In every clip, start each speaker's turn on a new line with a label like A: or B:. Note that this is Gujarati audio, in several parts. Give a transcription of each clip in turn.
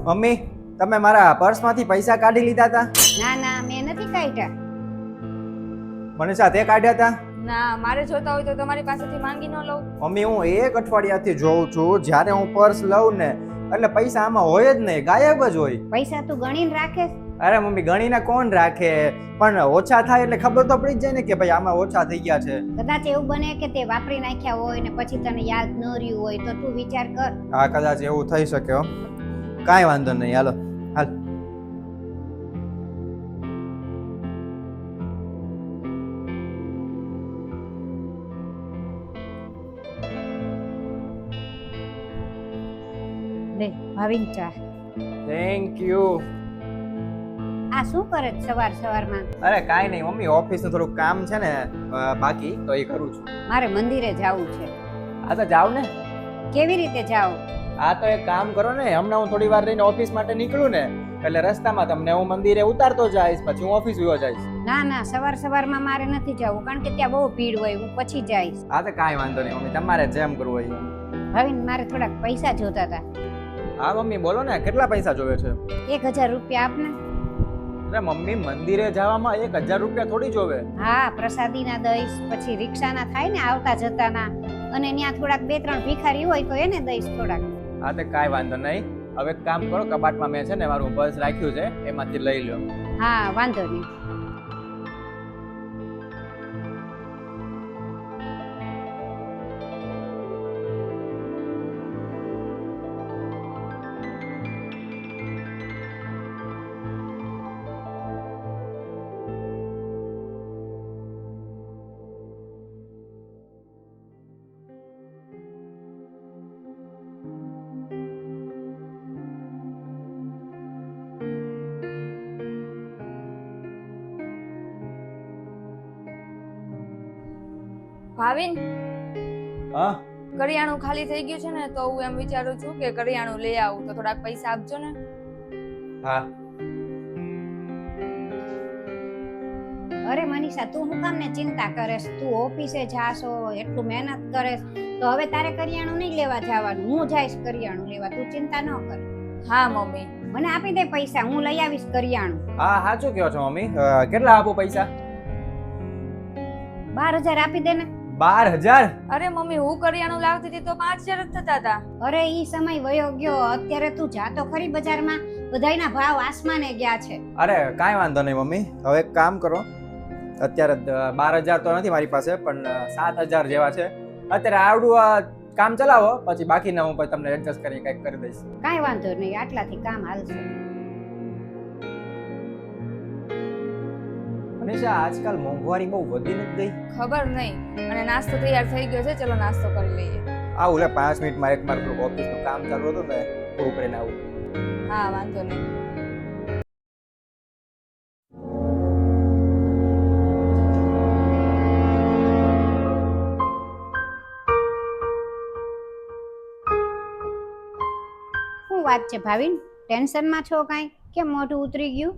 A: મમ્મી, તમે મારા પર્સમાંથી પૈસા કાઢી લીધા હતા?
B: ના ના મેં નથી કાઢ્યા.
A: મનીષા, તે કાઢ્યા હતા?
C: ના, મારે જોતા હોય તો તમારી પાસેથી માંગી ન લઉં.
A: મમ્મી, હું એક અઠવાડિયાથી જોઉં છું, જ્યારે હું પર્સ લઉં ને એટલે પૈસા આમાં હોય જ નહીં, ગાયબ જ હોય.
B: પૈસા તું ગણીને રાખે?
A: અરે મમ્મી, ગણીને કોણ રાખે? પણ ઓછા થાય એટલે ખબર તો પડી જ જાય ને કે ભાઈ આમાં ઓછા થઈ ગયા છે.
B: કદાચ એવું બને કે તે વાપરી નાખ્યા હોય ને પછી તને યાદ ન રહ્યું હોય તો તું વિચાર કર.
A: હા, કદાચ એવું થઈ શકે હો. કાંઈ વાંધો નહીં, હાલો હાલ.
B: લે ભાવિન ચા.
A: Thank you.
B: આ શું કરે છે સવાર સવારમાં?
A: અરે કાંઈ નહીં મમ્મી, ઓફિસનું થોડુંક કામ છે ને બાકી, તો એ કરું છું.
B: મારે મંદિરે જાવું છે.
A: હા તો જાવ ને.
B: કેવી રીતે જાવું?
A: હા તો એક કામ કરો ને, હમણાં હું થોડી વાર રહીને ઓફિસ માટે નીકળું ને એટલે રસ્તામાં તમને હું મંદિરે ઉતારતો જઈશ, પછી હું ઓફિસ ગયો જઈશ.
B: ના ના, સવાર સવારમાં મારે નથી જવું કારણ કે ત્યાં બહુ ભીડ હોય, હું પછી જઈશ.
A: હા તો કાંઈ વાંધો નહીં મમ્મી, તમારે જેમ કરવું હોય.
B: ભાવિન, મારે થોડાક પૈસા જોતા હતા.
A: હા મમ્મી બોલો ને, કેટલા પૈસા જોવે છે?
B: 1000 રૂપિયા આપને.
A: અરે મમ્મી, મંદિરે જવામાં 1000 રૂપિયા થોડી જોવે.
B: હા, પ્રસાદીના દઈશ, પછી રિક્ષાના થાય ને આવતા જતાના, અને ત્યાં થોડાક 2-3 ભિખારી હોય તો એને દઈશ થોડાક.
A: હા તો કાંઈ વાંધો નહીં. હવે એક કામ કરો, કબાટમાં મેં છે ને મારું પર્સ રાખ્યું છે, એમાંથી લઈ લો.
B: હા, વાંધો નહીં.
C: ભાવિન,
A: હા
C: કરિયાણું ખાલી થઈ ગયું છે ને તો હું એમ વિચારું છું કે કરિયાણું લઈ આવું, તો થોડાક પૈસા આપજો ને.
A: હા.
B: અરે મનીષા, તું શું કામ ને ચિંતા કરેશ? તું ઓફિસે જાશો, એટલું મહેનત કરેશ, તો હવે તારે કરિયાણું નહીં લેવા જવાનું, હું જઈશ કરિયાણું લેવા, તું ચિંતા ન કર.
C: હા મમ્મી.
B: મને આપી દે પૈસા, હું લઈ આવીશ કરિયાણું.
A: હા સાચું કહો છો મમ્મી. કેટલા આપો પૈસા?
B: 12000 આપી દે ને.
A: 12000?
C: અરે મમ્મી, હું કરિયાણું લાવતી હતી તો 5000 જ થતા હતા.
B: અરે ઈ સમય વયો ગયો, અત્યારે તું જાતો ખરી બજારમાં, બધાયના ભાવ આસમાને ગયા છે.
A: અરે કાંઈ વાંધો નહીં મમ્મી, હવે એક કામ કરો, અત્યારે 12000 તો નથી મારી પાસે, પણ 7000 જેવા છે. અત્યારે આવડું આ કામ ચલાવો, પછી બાકીના હું તમને એડજસ્ટ કરી કંઈક કરી દઈશ.
B: કાંઈ વાંધો નહીં, આટલાથી કામ હાલશે.
A: મનીષા, આજકાલ મોંઘવારી બહુ વધી નથી ગઈ?
C: ખબર નહીં. અને નાસ્તો તૈયાર થઈ ગયો છે, ચલો નાસ્તો કરી લઈએ.
A: આવું લે, 5 મિનિટમાં એક મારું ઓફિસનું કામ ચાલુ હતું ને, પૂરું કરીને આવું.
C: હા, વાંધો નહીં.
B: શું વાત છે ભાવિન, ટેન્શનમાં છો કાંઈ? કેમ મોઢું ઉતરી ગયું?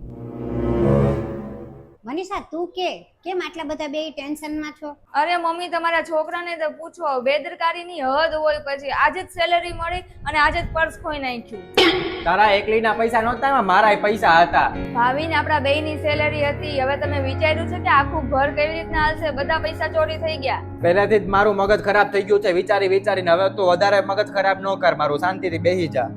B: મનીષા, તું કેમ આટલા બધા બે ટેન્શનમાં છો?
C: અરે મમ્મી, તમારા છોકરાને તો પૂછો, બેદરકારીની હદ હોય. પછી આજે જ સેલેરી મળી અને આજે જ પર્સ ખોઈ નાખ્યું.
A: તારા એકલીના પૈસા નહોતા, એમાં મારાય પૈસા હતા.
C: ભાવિન, આપણા બેયની સેલેરી હતી. હવે તમે વિચાર્યું છે કે આખું ઘર કેવી રીતના હાલશે? બધા પૈસા ચોરી થઈ ગયા.
A: પહેલાથી જ મારું મગજ ખરાબ થઈ ગયું છે વિચારી વિચારીને. હવે તું વધારે મગજ ખરાબ ન કર મારું, શાંતિથી બેસી જા.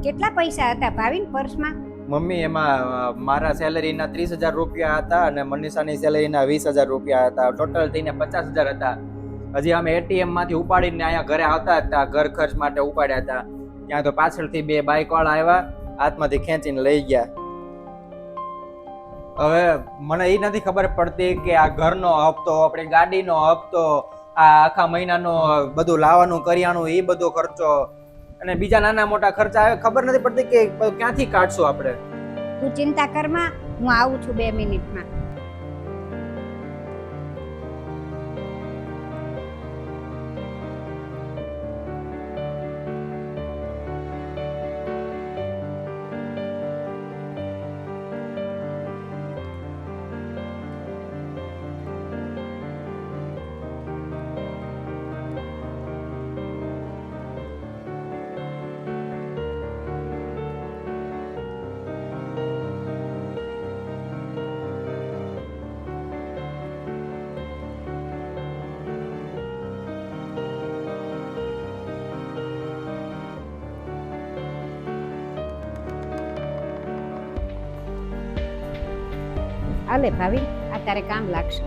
B: કેટલા પૈસા હતા ભાવિન પર્સમાં?
A: મમ્મી, એમાં મારા સેલેરીના 30000 રૂપિયા હતા અને મનીષાની સેલેરીના 20000 રૂપિયા હતા. ટોટલ થઈને 50000 હતા. હજી અમે એટીએમ માંથી ઉપાડીને અહીંયા ઘરે આવતા હતા, ઘર ખર્ચ માટે ઉપાડ્યા હતા. ત્યાં તો પાછળથી 2 બાઇક વાળા આવ્યા, હાથમાંથી ખેંચીને લઈ ગયા. હવે મને એ નથી ખબર પડતી કે આ ઘરનો હપ્તો, આપણી ગાડીનો હપ્તો, આ આખા મહિનાનો બધું લાવવાનું કરિયાણું, એ બધો ખર્ચો અને બીજા નાના મોટા ખર્ચા આવે, ખબર નથી પડતી કે ક્યાંથી કાઢશું આપણે.
B: તું ચિંતા કરમાં, હું આવું છું 2 મિનિટમાં. હાલે ભાભી, આ તારે કામ લાગશે.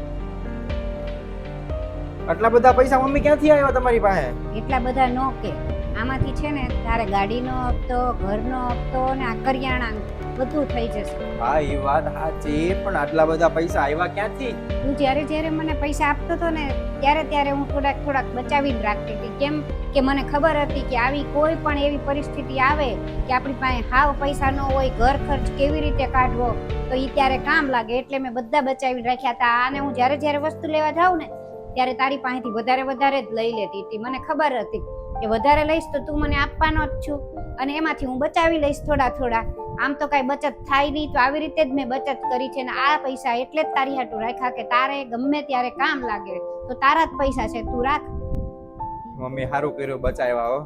A: આટલા બધા પૈસા મમ્મી ક્યાંથી આવ્યા તમારી પાસે?
B: એટલા બધા નો કે, આમાંથી છે ને તારે ગાડીનો હપ્તો, ઘરનો હપ્તો ને આ કરિયાણા બધું થઈ જશે.
A: હા એ વાત સાચી, પણ આટલા બધા પૈસા આવ્યા ક્યાંથી?
B: તું જ્યારે જ્યારે મને પૈસા આપતો હતો ને ત્યારે હું થોડાક બચાવીને રાખતી હતી. કેમ કે મને ખબર હતી કે આવી કોઈ પણ એવી પરિસ્થિતિ આવે કે આપણી પાસે હાવ પૈસા ન હોય, ઘર ખર્ચ કેવી રીતે કાઢવો, તો એ ત્યારે કામ લાગે, એટલે મેં બધા બચાવીને રાખ્યા હતા. અને હું જ્યારે વસ્તુ લેવા જાઉં ને ત્યારે તારી પાસેથી વધારે જ લઈ લેતી હતી. મને ખબર હતી કે વધારે લઈશ તો તું મને આપવાનો જ છું, અને એમાંથી હું બચાવી લઈશ થોડા. આમ તો કઈ બચત થાય નહીં, તો આવી રીતે જ મેં બચત કરી છે. ને આ પૈસા એટલે જ તારી હાટું રાખ્યા કે તારે ગમે ત્યારે કામ લાગે, તો તારા જ પૈસા છે, તું રાખ.
A: મમ્મી સારું કર્યું બચાવ્યા હો,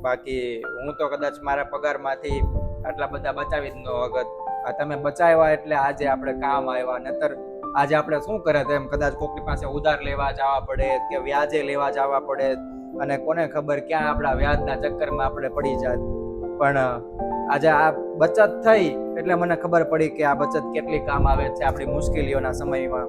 A: બાકી હું તો કદાચ મારા પગારમાંથી આટલા બધા બચાવી જ ન વખત. આ તમે બચાવ્યા એટલે આજે આપણે કામ આવ્યા, નતર આજે આપણે શું કરે તેમ કદાચ કોકની પાસે ઉધાર લેવા જવા પડે કે વ્યાજે લેવા જવા પડે, અને કોને ખબર ક્યાં આપણા વ્યાજના ચક્કરમાં આપણે પડી જાત. પણ આજે આ બચત થઈ એટલે મને ખબર પડી કે આ બચત કેટલી કામ આવે છે આપણી મુશ્કેલીઓના સમયમાં.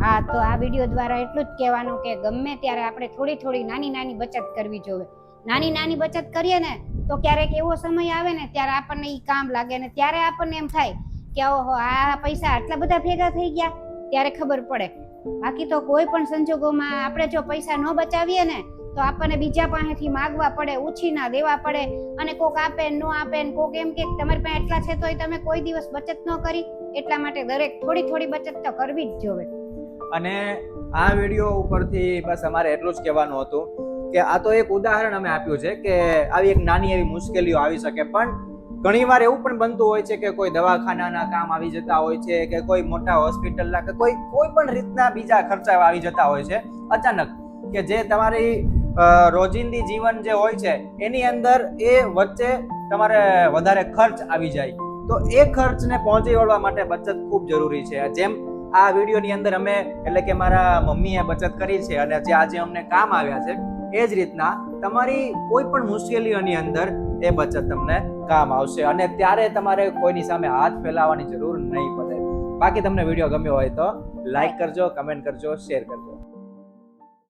B: હા, તો આ વિડીયો દ્વારા એટલું જ કહેવાનું કે ગમે ત્યારે આપણે થોડી નાની બચત કરવી જોઈએ. નાની બચત કરીએ ને તો ક્યારેક એવો સમય આવે ને ત્યારે આપણને ઈ કામ લાગે, ને ત્યારે આપણને એમ થાય કે ઓહો આ પૈસા આટલા બધા ભેગા થઈ ગયા, ત્યારે ખબર પડે. બાકી તો કોઈ પણ સંજોગોમાં આપણે જો પૈસા ન બચાવીએ ને તો આપણને બીજા પાસેથી માગવા પડે, ઉછીના દેવા પડે, અને કોક આપે ન આપે, ને કોક એમ કે તમારી પાસે એટલા છે તોય તમે કોઈ દિવસ બચત ન કરી. એટલા માટે દરેક થોડી બચત તો કરવી જ જોઈએ.
A: અને આ વિડીયો ઉપરથી બસ અમારે એટલું જ કહેવાનું હતું કે આ તો એક ઉદાહરણ અમે આપ્યું છે કે આવી એક નાની એવી મુશ્કેલીઓ આવી શકે, પણ ઘણીવાર એવું પણ બનતું હોય છે કે કોઈ દવાખાનાના કામ આવી જતા હોય છે, કે કોઈ મોટા હોસ્પિટલના કે કોઈ પણ રીતના બીજા ખર્ચા આવી જતા હોય છે અચાનક, કે જે તમારી રોજિંદી જીવન જે હોય છે એની અંદર એ વચ્ચે તમારે વધારે ખર્ચ આવી જાય, તો એ ખર્ચને પહોંચી વળવા માટે બચત ખૂબ જરૂરી છે. જેમ આ વિડીયોની અંદર અમે એટલે કે મારા મમ્મીએ બચત કરી છે અને જે આજે અમને કામ આવ્યા છે, એ જ રીતના તમારી કોઈ પણ મુશ્કેલીઓની અંદર એ બચત તમને કામ આવશે, અને ત્યારે તમારે કોઈની સામે હાથ ફેલાવવાની જરૂર નહીં પડે. બાકી તમને વિડીયો ગમ્યો હોય તો લાઈક કરજો, કમેન્ટ કરજો, શેર કરજો.